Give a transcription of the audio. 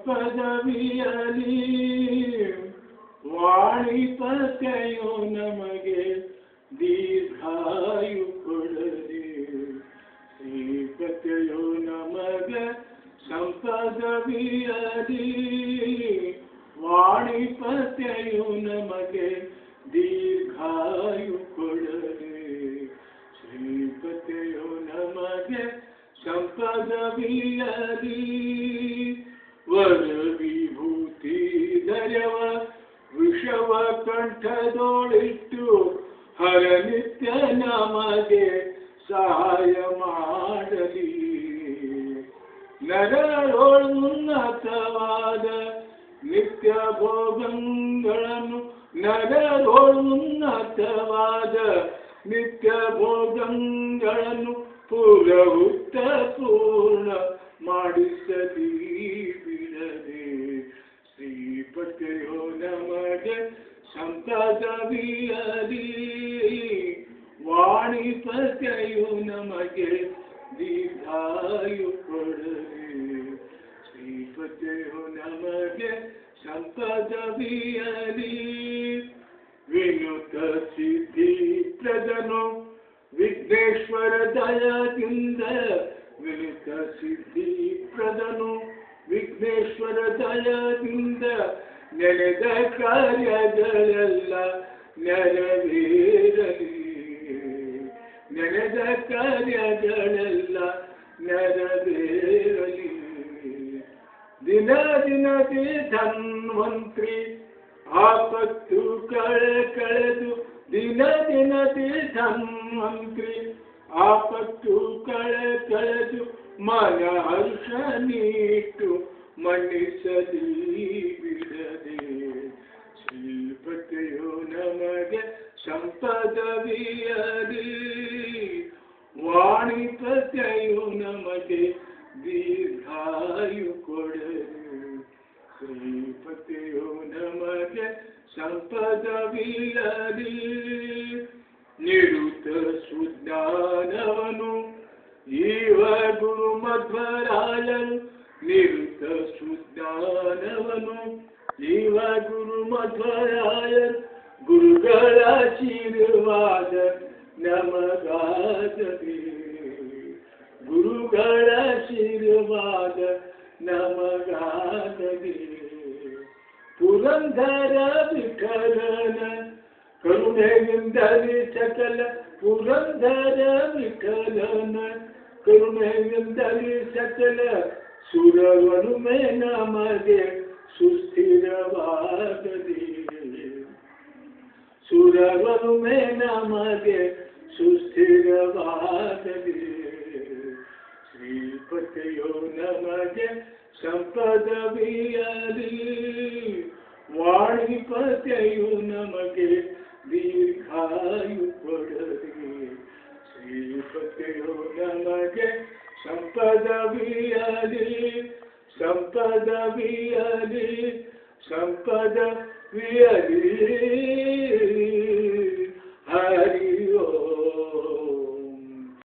ಸಂಪದವಿಯಲಿ ವಾಣಿಪತೆಯು ನಮಗೆ ದೀರ್ಘಾಯು ಕೊಡಲಿ ಶ್ರೀಪತಿಯು ನಮಗೆ ಸಂಪದವಿಯಲಿ ವಾಣಿಪತೆಯು ನಮಗೆ ದೀರ್ಘಾಯು ಕೊಡಲಿ ಶ್ರೀಪತಿಯು ನಮಗೆ ಸಂಪದವಿಯಲಿ ವರ ವಿಭೂತಿ ದಯವ ವಿಷವ ಕಂಠದೊಳಿಟ್ಟು ಹರ ನಿತ್ಯ ನಮಗೆ ಸಹಾಯ ಮಾಡಲಿ ನರರೊಳುನ್ನತವಾದ ನಿತ್ಯ ಭೋಗಗಳನ್ನು ನರರೊಳುನ್ನತವಾದ ನಿತ್ಯ ಭೋಗಗಳನ್ನು ಪೂರಹುತ್ತ ಪೂರ್ಣ ಮಾಡಿಸಲಿ ಬಿಡದೆ ಶ್ರೀಪತಿಯೋ ನಮಗೆ ಸಂಪದವಿಯಲಿ ವಾಣಿಪತೆಯು ನಮಗೆ ದೀರ್ಘಾಯು ಕೊಡಲಿ ಶ್ರೀಪತಿಯು ನಮಗೆ ಸಂಪದವಿಯಲಿ ವಿನುತ ಸಿದ್ಧಿ ಪ್ರದನು ವಿಘ್ನೇಶ್ವರ ದಯದಿಂದ ವಿನುತ ಸಿದ್ಧಿ ಪ್ರದನು ವಿಘ್ನೇಶ್ವರ ದಯದಿಂದ ನೆನೆದ ಕಾರ್ಯಗಳೆಲ್ಲ ನೆರವೇರಲಿ ನೆನೆದ ಕಾರ್ಯಗಳೆಲ್ಲ ನೆರವೇರಲಿ ದಿನ ದಿನದಿ ಧನ್ವಂತ್ರಿ ಆಪತ್ತು ಕಳೆದು ದಿನ ದಿನದಿ ಧನ್ವಂತ್ರಿ ಆಪತ್ತು ಕಳೆದು ಮನ ಹರ್ಷ ನೀಟ್ಟು ಮನ್ನಿಸಲಿ ಬಿಡದೆ ಶ್ರೀಪತಿಯು ನಮಗೆ ಸಂಪದವಿಯಲಿ ವಾಣಿಪತೆಯು ನಮಗೆ ದೀರ್ಘಾಯು ಕೊಡಲಿ ಶ್ರೀಪತಿಯು ನಮಗೆ ಸಂಪದವಿಯಲಿ ನಿರುತ ಸುಜ್ಞಾನವನು ಈವ ಗುರು ಮಧ್ವರಾಯನು ನಿರುತ ಸುಜ್ಞಾನವನು ಈವ ಗುರು ಮಧ್ವರಾಯನು ಗುರುಗಳ ಆಶೀರ್ವಾದ ನಮಗಾಗಲಿ ಗುರುಗಳ ಆಶೀರ್ವಾದ ನಮಗಾಗಲಿ ಪುರಂದರ ವಿಠಲನ ಕರುಣೆಯಿಂದಲೇ ಸಕಲ ಪುರಂದರ ವಿಠಲನ ಕರುಣೆಯಿಂದಲೇ ಸಕಲ ಸುರವನುಮೆ ನಮಗೆ ಸುಸ್ಥಿರವಾಗಲಿ ಸುರವನುಮೆ ನಮಗೆ ಸುಸ್ಥಿರವಾಗಲಿ ಶ್ರೀಪತಿಯು ನಮಗೆ ಸಂಪದವಿಯಲಿ ವಾಣಿಪತೆಯು ನಮಗೆ ದೀರ್ಘಾಯು ಕೊಡಲಿ ಶ್ರೀಪತಿಯು ನಮಗೆ ಸಂಪದವಿಯಲಿ ಸಂಪದವಿಯಲಿ ಸಂಪದವಿಯಲಿ ಹರಿ